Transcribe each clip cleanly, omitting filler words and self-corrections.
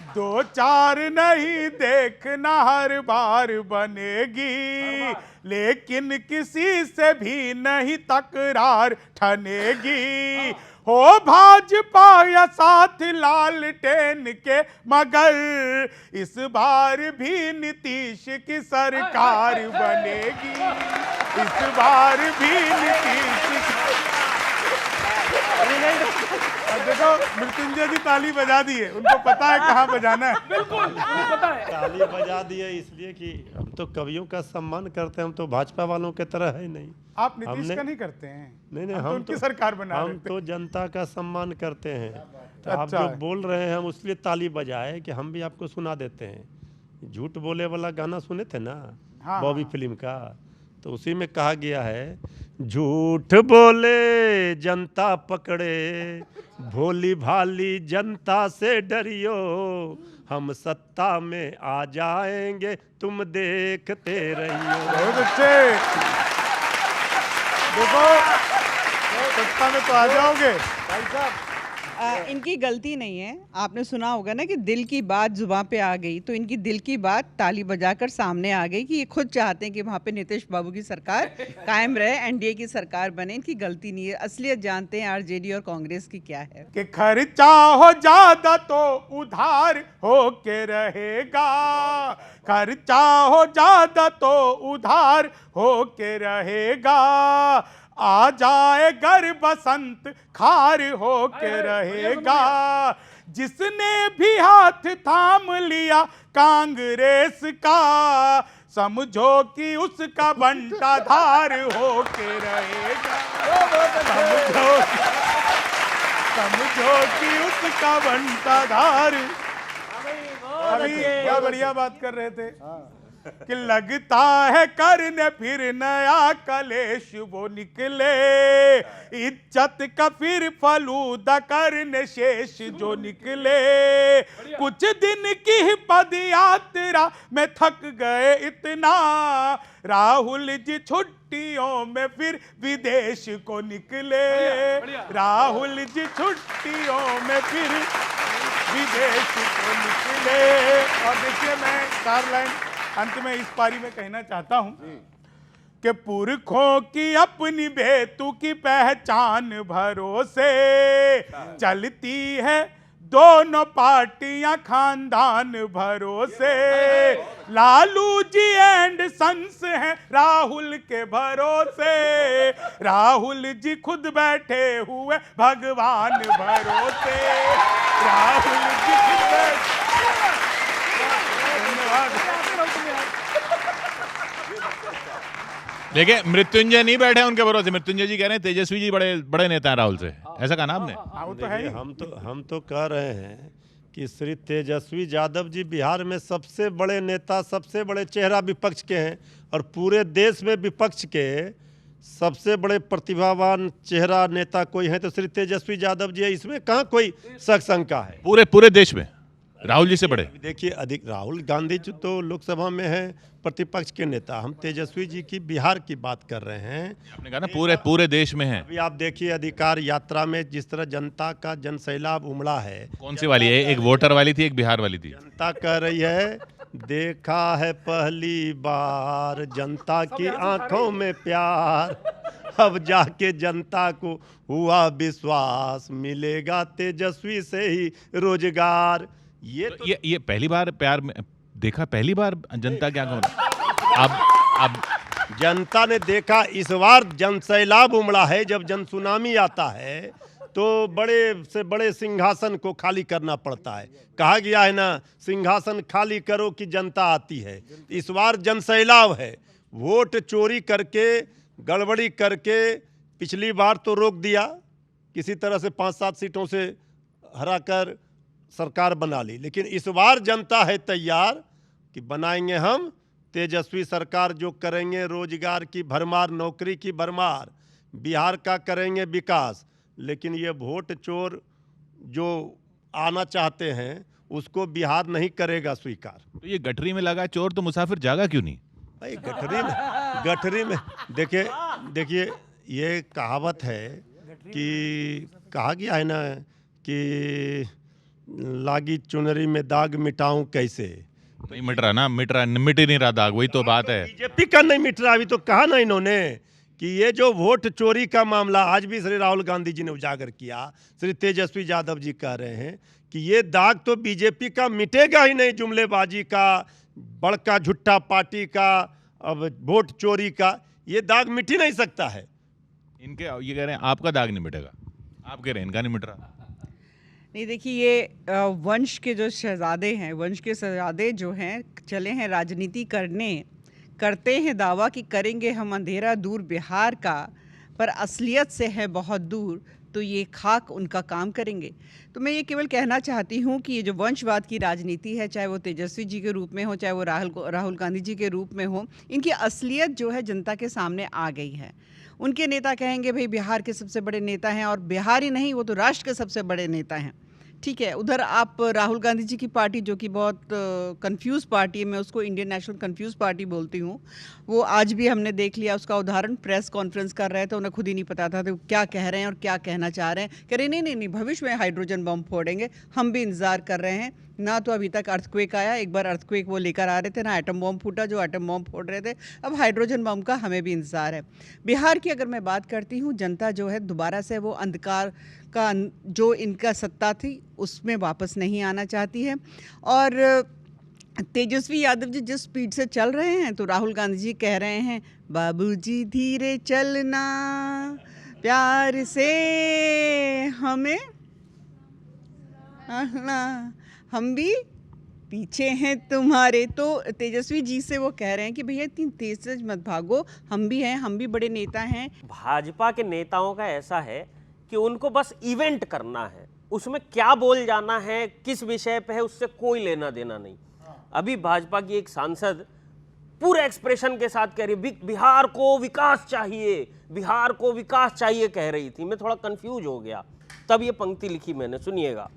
दो चार नहीं देखना हर बार बनेगी, लेकिन किसी से भी नहीं तकरार ठनेगी। हो भाजपा या साथ लालटेन के, मगर इस बार भी नीतीश की सरकार बनेगी। इस बार भी नीतीश देखो, मृत्युंजय जी ताली बजा दिए, उनको पता है कहाँ बजाना है। बिल्कुल पता है। ताली बजा दिए इसलिए कि हम तो कवियों का सम्मान करते हैं, हम तो भाजपा वालों के तरह है नहीं। आप नीतीश का नहीं करते हैं? नहीं, हम तो उनकी सरकार बना रहे हम थे। तो जनता का सम्मान करते हैं। तो आप अच्छा जो है। बोल रहे हैं हम उसलिए ताली बजाए कि हम भी आपको सुना देते हैं। झूठ बोले वाला गाना सुने थे ना, हाँ, बॉबी हाँ। फिल्म का, तो उसी में कहा गया है, झूठ बोले जनता पकड़े, भोली भाली जनता से डरियो, हम सत्ता में आ जाएंगे तुम देखते रहियो। बहुत अच्छे। देखो, सत्ता में तो आ जाओगे। भाई साहब, इनकी गलती नहीं है। आपने सुना होगा ना कि दिल की बात जुबान पे आ गई, तो इनकी दिल की बात ताली बजाकर सामने आ गई कि ये खुद चाहते हैं कि वहाँ पे नीतीश बाबू की सरकार कायम रहे, एनडीए की सरकार बने। इनकी गलती नहीं है। असलियत जानते हैं आरजेडी और कांग्रेस की क्या है। कि खर्चा हो ज्यादा तो उधार हो के रहेगा। खर्चा हो ज्यादा तो उधार हो के रहेगा। आ जाए घर बसंत खार हो के रहेगा। जिसने भी हाथ थाम लिया कांग्रेस का, समझो कि उसका बंटा धार हो के रहेगा। समझो कि उसका बंटा धार। अभी क्या बढ़िया बात कर रहे थे कि लगता है करने फिर नया कलेश वो निकले, इज्जत का फिर फलूदा करने शेष जो निकले। कुछ दिन की पद यात्रा में थक गए इतना, राहुल जी छुट्टियों में फिर विदेश को निकले। राहुल जी छुट्टियों में फिर विदेश को निकले। और देखिए, मैं 4 लाइन अंत में इस पारी में कहना चाहता हूं कि पुरखों की अपनी बेतुकी पहचान भरोसे चलती है दोनों पार्टियां खानदान भरोसे। लालू जी एंड सन्स हैं राहुल के भरोसे। राहुल जी खुद बैठे हुए भगवान भरोसे। राहुल जी खुद धन्यवाद। देखिए, मृत्युंजय नहीं बैठे उनके भरोसे। मृत्युंजय जी कह रहे हैं तेजस्वी जी बड़े बड़े नेता हैं राहुल से। ऐसा कहा ना आपने? वो तो है ही। हम तो कह रहे हैं कि श्री तेजस्वी यादव जी बिहार में सबसे बड़े नेता, सबसे बड़े चेहरा विपक्ष के हैं, और पूरे देश में विपक्ष के सबसे बड़े प्रतिभावान चेहरा नेता कोई है तो श्री तेजस्वी यादव जी है। इसमें कहाँ कोई शक शंका है? पूरे देश में राहुल जी से बड़े। देखिए, अधिक राहुल गांधी जी तो लोकसभा में है प्रतिपक्ष के नेता, हम तेजस्वी जी की बिहार की बात कर रहे हैं। आपने कहा ना पूरे देश में है। अभी आप देखिए, अधिकार यात्रा में जिस तरह जनता का जनसैलाब उमड़ा है। कौन सी वाली है? एक वोटर वाली थी, एक बिहार वाली थी। जनता कह रही है, देखा है पहली बार जनता की आंखों में प्यार, अब जाके जनता को हुआ विश्वास, मिलेगा तेजस्वी से ही रोजगार। ये पहली बार प्यार में देखा, पहली बार जनता क्या कहूँ। अब जनता ने देखा, इस बार जनसैलाब उमड़ा है। जब जन सुनामी आता है तो बड़े से बड़े सिंहासन को खाली करना पड़ता है। कहा गया है ना, सिंहासन खाली करो कि जनता आती है। इस बार जनसैलाब है। वोट चोरी करके, गड़बड़ी करके पिछली बार तो रोक दिया, किसी तरह से 5-7 सीटों से हराकर सरकार बना ली, लेकिन इस बार जनता है तैयार कि बनाएंगे हम तेजस्वी सरकार, जो करेंगे रोजगार की भरमार, नौकरी की भरमार, बिहार का करेंगे विकास। लेकिन ये वोट चोर जो आना चाहते हैं उसको बिहार नहीं करेगा स्वीकार। तो ये गठरी में लगा चोर तो मुसाफिर जागा क्यों नहीं? भाई गठरी में देखिए ये कहावत है कि कहा गया है ना कि लागी चुनरी में दाग मिटाऊं कैसे। नहीं मिट रहा ना, मिट ही नहीं रहा दाग, वही तो बात है। बीजेपी का नहीं मिट रहा। अभी तो कहा ना इन्होंने कि ये जो वोट चोरी का मामला आज भी श्री राहुल गांधी जी ने उजागर किया, श्री तेजस्वी यादव जी कह रहे हैं कि ये दाग तो बीजेपी का मिटेगा ही नहीं, जुमलेबाजी का, बड़का झुट्टा पार्टी का, अब वोट चोरी का, ये दाग मिट ही नहीं सकता है। इनके ये कह रहे हैं आपका दाग नहीं मिटेगा, आप कह रहे हैं इनका नहीं मिट रहा। नहीं देखिए, ये वंश के जो शहजादे हैं, वंश के शहजादे जो हैं चले हैं राजनीति करते हैं दावा कि करेंगे हम अंधेरा दूर बिहार का, पर असलियत से है बहुत दूर, तो ये खाक उनका काम करेंगे। तो मैं ये केवल कहना चाहती हूँ कि ये जो वंशवाद की राजनीति है, चाहे वो तेजस्वी जी के रूप में हो, चाहे वो राहुल गांधी जी के रूप में हो, इनकी असलियत जो है जनता के सामने आ गई है। उनके नेता कहेंगे भाई बिहार के सबसे बड़े नेता हैं, और बिहार ही नहीं, वो तो राष्ट्र के सबसे बड़े नेता हैं। ठीक है, उधर आप राहुल गांधी जी की पार्टी जो कि बहुत कंफ्यूज पार्टी है, मैं उसको इंडियन नेशनल कंफ्यूज पार्टी बोलती हूँ, वो आज भी हमने देख लिया उसका उदाहरण, प्रेस कॉन्फ्रेंस कर रहे थे, उन्हें खुद ही नहीं पता था तो क्या कह रहे हैं और क्या कहना चाह रहे हैं। कह रहे नहीं भविष्य में हाइड्रोजन बम फोड़ेंगे, हम भी इंतज़ार कर रहे हैं। ना तो अभी तक अर्थक्वेक आया, एक बार अर्थक्वेक वो लेकर आ रहे थे, ना एटम बम फूटा जो एटम बम फोड़ रहे थे, अब हाइड्रोजन बम का हमें भी इंतज़ार है। बिहार की अगर मैं बात करती हूँ, जनता जो है दोबारा से वो अंधकार का जो इनका सत्ता थी उसमें वापस नहीं आना चाहती है। और तेजस्वी यादव जी जिस स्पीड से चल रहे हैं, तो राहुल गांधी जी कह रहे हैं बाबूजी धीरे चलना, प्यार से हमें हम भी पीछे हैं तुम्हारे। तो तेजस्वी जी से वो कह रहे हैं कि भैया इतनी तेज से मत भागो, हम भी हैं, हम भी बड़े नेता हैं। भाजपा के नेताओं का ऐसा है कि उनको बस इवेंट करना है, उसमें क्या बोल जाना है, किस विषय पे है, उससे कोई लेना देना नहीं। अभी भाजपा की एक सांसद पूरे एक्सप्रेशन के साथ कह रही बिहार को विकास चाहिए, बिहार को विकास चाहिए कह रही थी। मैं थोड़ा कंफ्यूज हो गया, तब ये पंक्ति लिखी मैंने, सुनिएगा।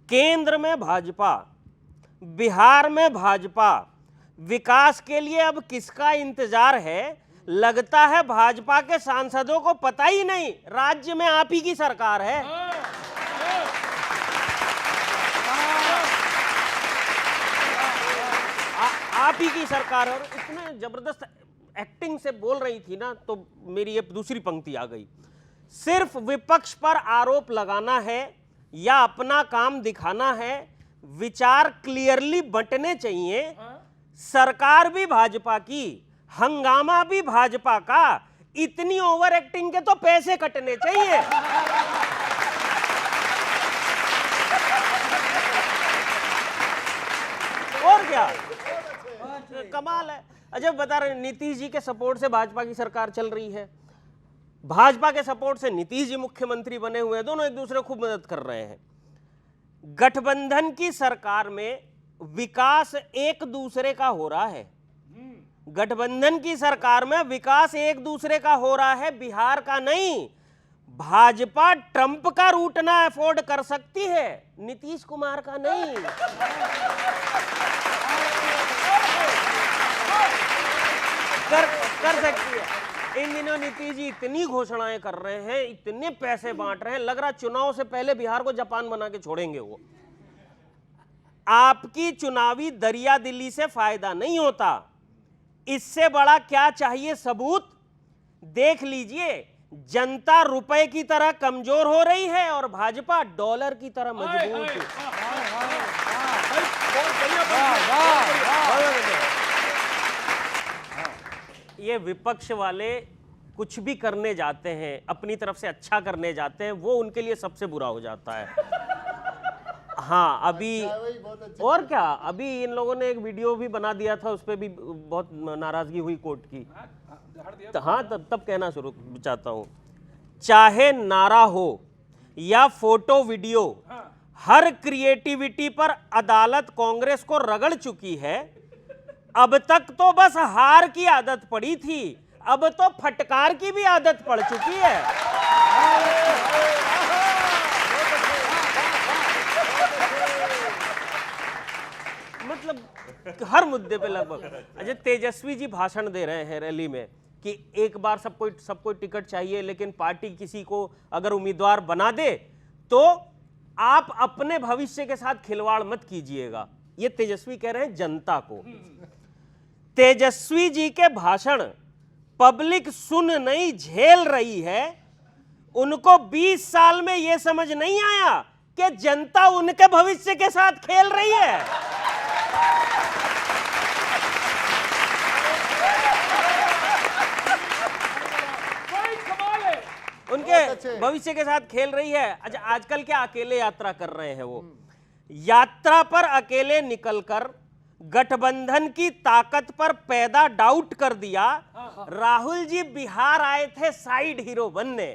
केंद्र में भाजपा, बिहार में भाजपा, विकास के लिए अब किसका इंतजार है? लगता है भाजपा के सांसदों को पता ही नहीं राज्य में आप ही की सरकार है। आप ही की सरकार है। और इतने जबरदस्त एक्टिंग से बोल रही थी ना, तो मेरी ये दूसरी पंक्ति आ गई। सिर्फ विपक्ष पर आरोप लगाना है या अपना काम दिखाना है, विचार क्लियरली बंटने चाहिए। सरकार भी भाजपा की, हंगामा भी भाजपा का, इतनी ओवर एक्टिंग के तो पैसे कटने चाहिए। और क्या कमाल है। अजब बता रहे, नीतीश जी के सपोर्ट से भाजपा की सरकार चल रही है, भाजपा के सपोर्ट से नीतीश जी मुख्यमंत्री बने हुए हैं, दोनों एक दूसरे को खूब मदद कर रहे हैं। गठबंधन की सरकार में विकास एक दूसरे का हो रहा है, गठबंधन की सरकार में विकास एक दूसरे का हो रहा है, बिहार का नहीं। भाजपा ट्रंप का रूटना अफोर्ड कर सकती है, नीतीश कुमार का नहीं। कर सकती है। इन दिनों नीतीश जी इतनी घोषणाएं कर रहे हैं, इतने पैसे बांट रहे हैं, लग रहा चुनाव से पहले बिहार को जापान बना के छोड़ेंगे वो। आपकी चुनावी दरिया दिल्ली से फायदा नहीं होता, इससे बड़ा क्या चाहिए सबूत? देख लीजिए, जनता रुपए की तरह कमजोर हो रही है और भाजपा डॉलर की तरह मजबूत है। ये विपक्ष वाले कुछ भी करने जाते हैं, अपनी तरफ से अच्छा करने जाते हैं, वो उनके लिए सबसे बुरा हो जाता है। हाँ, अभी और क्या, अभी इन लोगों ने एक वीडियो भी बना दिया था, उस पर भी बहुत नाराजगी हुई कोर्ट की। हाँ, तब कहना शुरू चाहता हूँ, चाहे नारा हो या फोटो वीडियो, हर क्रिएटिविटी पर अदालत कांग्रेस को रगड़ चुकी है। अब तक तो बस हार की आदत पड़ी थी, अब तो फटकार की भी आदत पड़ चुकी है। मतलब हर मुद्दे पे लगभग। अजय, तेजस्वी जी भाषण दे रहे हैं रैली में कि एक बार सबको टिकट चाहिए, लेकिन पार्टी किसी को अगर उम्मीदवार बना दे तो आप अपने भविष्य के साथ खिलवाड़ मत कीजिएगा। ये तेजस्वी कह रहे हैं जनता को। तेजस्वी जी के भाषण पब्लिक सुन नहीं झेल रही है। उनको 20 साल में यह समझ नहीं आया कि जनता उनके भविष्य के साथ खेल रही है। उनके भविष्य के साथ खेल रही है। अच्छा, आजकल क्या अकेले यात्रा कर रहे हैं वो? यात्रा पर अकेले निकलकर गठबंधन की ताकत पर पैदा डाउट कर दिया। राहुल जी बिहार आए थे साइड हीरो बनने,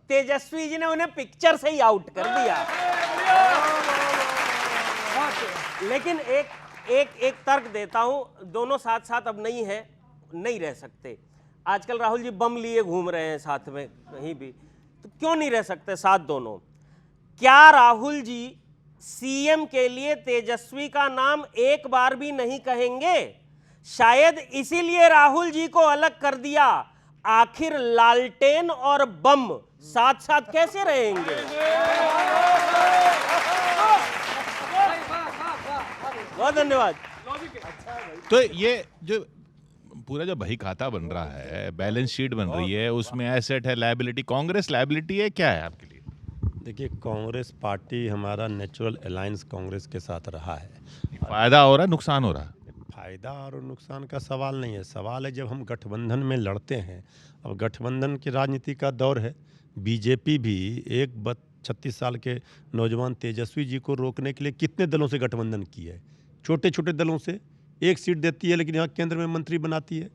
तेजस्वी जी ने उन्हें पिक्चर से ही आउट कर दिया। लेकिन एक तर्क देता हूं, दोनों साथ साथ अब नहीं रह सकते। आजकल राहुल जी बम लिए घूम रहे हैं साथ में कहीं भी, तो क्यों नहीं रह सकते साथ दोनों? क्या राहुल जी सीएम के लिए तेजस्वी का नाम एक बार भी नहीं कहेंगे? शायद इसीलिए राहुल जी को अलग कर दिया। आखिर लालटेन और बम साथ साथ कैसे रहेंगे? बहुत धन्यवाद। तो ये जो पूरा जो बही खाता बन रहा है, बैलेंस शीट बन रही है, उसमें एसेट है, लायबिलिटी, कांग्रेस लायबिलिटी है, क्या है आपके लिए? देखिए, कांग्रेस पार्टी हमारा नेचुरल अलायंस कांग्रेस के साथ रहा है। फायदा हो रहा है, नुकसान हो रहा है? फायदा और नुकसान का सवाल नहीं है। सवाल है जब हम गठबंधन में लड़ते हैं। अब गठबंधन की राजनीति का दौर है। बीजेपी भी 36 साल के नौजवान तेजस्वी जी को रोकने के लिए कितने दलों से गठबंधन की है? छोटे छोटे दलों से। एक सीट देती है लेकिन यहाँ केंद्र में मंत्री बनाती है।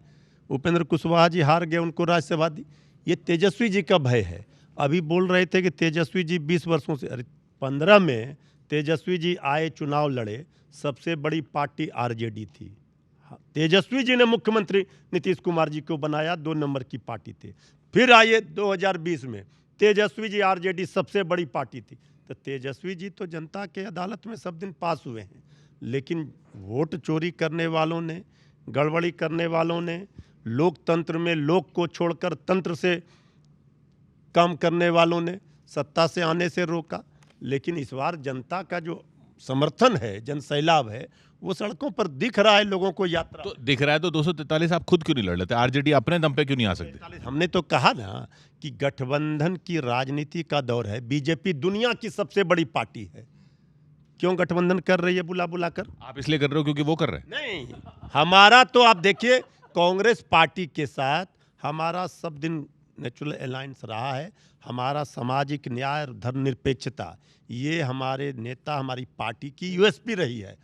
उपेंद्र कुशवाहा जी हार गए, उनको राज्यसभा दी। ये तेजस्वी जी का भय है। अभी बोल रहे थे कि तेजस्वी जी 20 वर्षों से, अरे 15 में तेजस्वी जी आए, चुनाव लड़े, सबसे बड़ी पार्टी आरजेडी थी। तेजस्वी जी ने मुख्यमंत्री नीतीश कुमार जी को बनाया, 2 नंबर की पार्टी थी। फिर आए 2020 में, तेजस्वी जी आरजेडी सबसे बड़ी पार्टी थी। तो तेजस्वी जी तो जनता के अदालत में सब दिन पास हुए हैं, लेकिन वोट चोरी करने वालों ने, गड़बड़ी करने वालों ने, लोकतंत्र में लोक को छोड़कर तंत्र से काम करने वालों ने सत्ता से आने से रोका। लेकिन इस बार जनता का जो समर्थन है, जन सैलाब है, वो सड़कों पर दिख रहा है लोगों को। यात्रा तो दिख रहा है, तो 243 आप खुद क्यों नहीं लड़ लेते? आरजेडी अपने दम पे क्यों नहीं आ सकते? हमने तो कहा ना कि गठबंधन की राजनीति का दौर है। बीजेपी दुनिया की सबसे बड़ी पार्टी है, क्यों गठबंधन कर रही है बुला बुला कर? आप इसलिए कर रहे हो क्योंकि वो कर रहे हैं? नहीं, हमारा तो आप देखिए, कांग्रेस पार्टी के साथ हमारा सब दिन नेचुरल अलायंस रहा है। हमारा सामाजिक न्याय और धर्मनिरपेक्षता, ये हमारे नेता, हमारी पार्टी की यूएसपी रही है।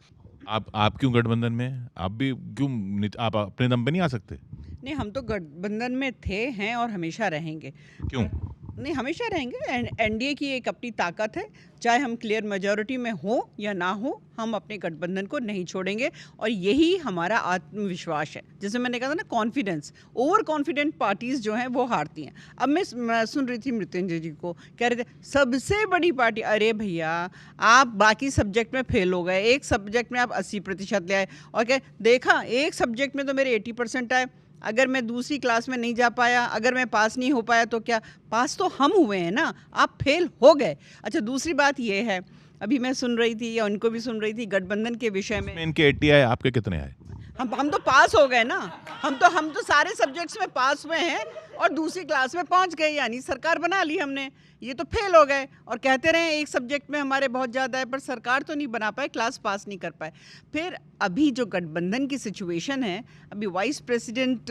आप क्यों गठबंधन में? आप भी क्यों, आप अपने दम पे नहीं आ सकते? नहीं, हम तो गठबंधन में थे, हैं और हमेशा रहेंगे। क्यों? नहीं, हमेशा रहेंगे। एनडीए की एक अपनी ताकत है। चाहे हम क्लियर मेजॉरिटी में हो या ना हो, हम अपने गठबंधन को नहीं छोड़ेंगे, और यही हमारा आत्मविश्वास है। जैसे मैंने कहा था ना, कॉन्फिडेंस। ओवर कॉन्फिडेंट पार्टीज जो हैं वो हारती हैं। अब मैं सुन रही थी मृत्युंजय जी को, कह रहे थे सबसे बड़ी पार्टी। अरे भैया, आप बाकी सब्जेक्ट में फेल हो गए, एक सब्जेक्ट में आप 80% ले आए, और क्या देखा, एक सब्जेक्ट में तो मेरे 80% आए। अगर मैं दूसरी क्लास में नहीं जा पाया, अगर मैं पास नहीं हो पाया, तो क्या, पास तो हम हुए हैं ना, आप फेल हो गए। अच्छा, दूसरी बात ये है, अभी मैं सुन रही थी, या उनको भी सुन रही थी, गठबंधन के विषय में। इनके 80 आए, आपके कितने आए? हम तो पास हो गए ना। हम तो सारे सब्जेक्ट्स में पास हुए हैं और दूसरी क्लास में पहुंच गए, यानी सरकार बना ली हमने। ये तो फेल हो गए और कहते रहे एक सब्जेक्ट में हमारे बहुत ज़्यादा है, पर सरकार तो नहीं बना पाए, क्लास पास नहीं कर पाए। फिर अभी जो गठबंधन की सिचुएशन है, अभी वाइस प्रेसिडेंट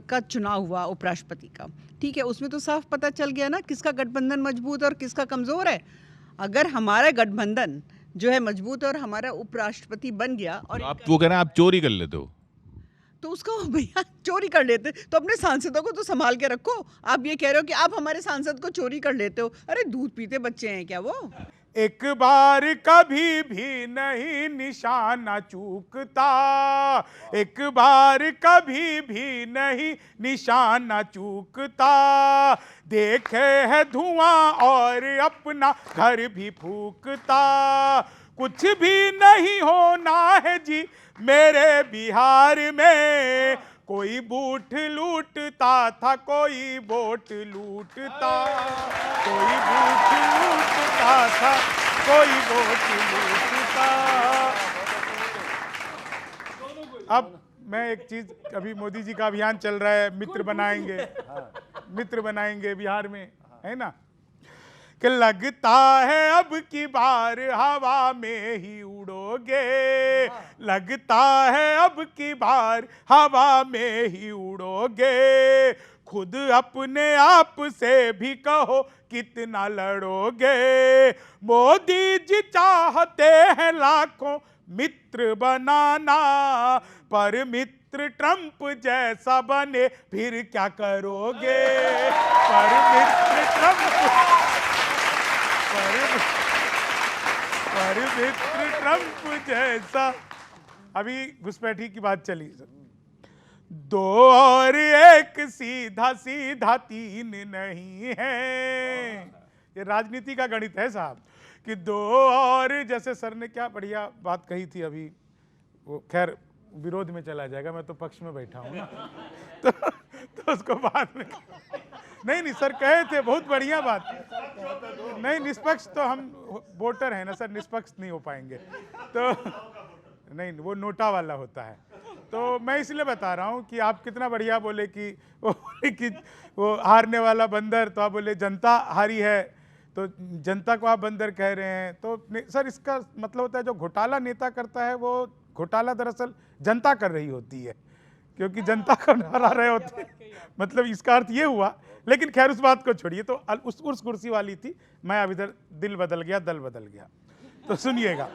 का चुनाव हुआ, उपराष्ट्रपति का, ठीक है, उसमें तो साफ पता चल गया ना किसका गठबंधन मजबूत और किसका कमज़ोर है। अगर हमारा गठबंधन जो है मजबूत और हमारा उपराष्ट्रपति बन गया, और तो आप वो कह रहे हैं आप चोरी कर लेते हो, तो उसको भैया चोरी कर लेते, तो अपने सांसदों को तो संभाल के रखो। आप ये कह रहे हो कि आप हमारे सांसद को चोरी कर लेते हो। अरे दूध पीते बच्चे हैं क्या वो? एक बार कभी भी नहीं निशाना चूकता, एक बार कभी भी नहीं निशाना चूकता। देखे है धुआं और अपना घर भी फूकता। कुछ भी नहीं होना है जी मेरे बिहार में। कोई बूट लूटता था, कोई वोट लूटता, कोई बूट लूटता था, कोई वोट लूटता। अब मैं एक चीज, अभी मोदी जी का अभियान चल रहा है, मित्र बनाएंगे बिहार में, है ना, कि लगता है अब की बार हवा में ही उड़ोगे, लगता है अब की बार हवा में ही उड़ोगे, खुद अपने आप से भी कहो कितना लड़ोगे। मोदी जी चाहते हैं लाखों मित्र बनाना, पर मित्र ट्रंप जैसा बने फिर क्या करोगे। पर मित्र ट्रंप जैसा। अभी घुसपैठी की बात चली, 2 और 1 सीधा सीधा 3 नहीं है। ये राजनीति का गणित है साहब, कि 2 और, जैसे सर ने क्या बढ़िया बात कही थी अभी, वो खैर विरोध में चला जाएगा, मैं तो पक्ष में बैठा हूं ना, तो उसको बाद में नहीं सर कहे थे, बहुत बढ़िया बात। नहीं, निष्पक्ष तो हम वोटर हैं ना सर, निष्पक्ष नहीं हो पाएंगे, तो नहीं, वो नोटा वाला होता है। तो मैं इसलिए बता रहा हूँ कि आप कितना बढ़िया बोले कि वो हारने वाला बंदर, तो आप बोले जनता हारी है, तो जनता को आप बंदर कह रहे हैं। तो सर इसका मतलब होता है जो घोटाला नेता करता है, वो घोटाला दरअसल जनता कर रही होती है, क्योंकि जनता को हरा रहे होते हैं, मतलब इसका अर्थ ये हुआ। लेकिन खैर उस बात को छोड़िए, तो उस कुर्सी वाली थी, मैं अब इधर दिल बदल गया, दल बदल गया। तो सुनिएगा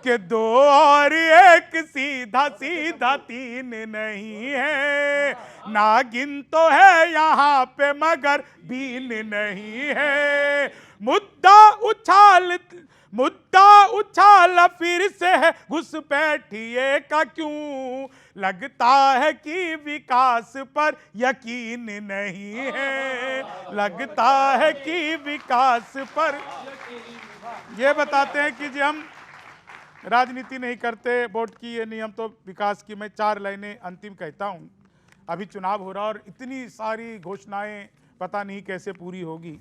कि 2 और 1 सीधा सीधा 3 नहीं है, नागिन तो है यहाँ पे मगर बीन नहीं है। मुद्दा उछाल फिर से है घुसपैठिए का क्यों, लगता है कि विकास पर यकीन नहीं है, लगता है कि विकास पर। ये बताते हैं कि जी हम राजनीति नहीं करते, वोट की ये नहीं, हम तो विकास की। मैं 4 लाइनें अंतिम कहता हूँ। अभी चुनाव हो रहा और इतनी सारी घोषणाएं पता नहीं कैसे पूरी होगी,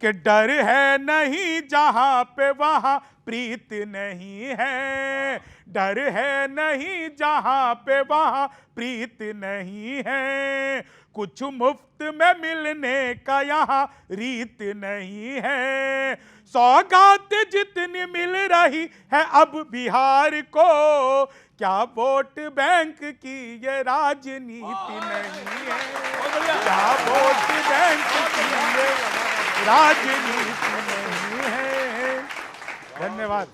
कि डर है नहीं जहां पे वहां प्रीत नहीं है, डर है नहीं जहां पे वहां प्रीत नहीं है, कुछ मुफ्त में मिलने का यहाँ रीत नहीं है, सौगात जितनी मिल रही है अब बिहार को, क्या वोट बैंक की ये राजनीति नहीं है, क्या वोट बैंक की ये राजनीति नहीं है। धन्यवाद।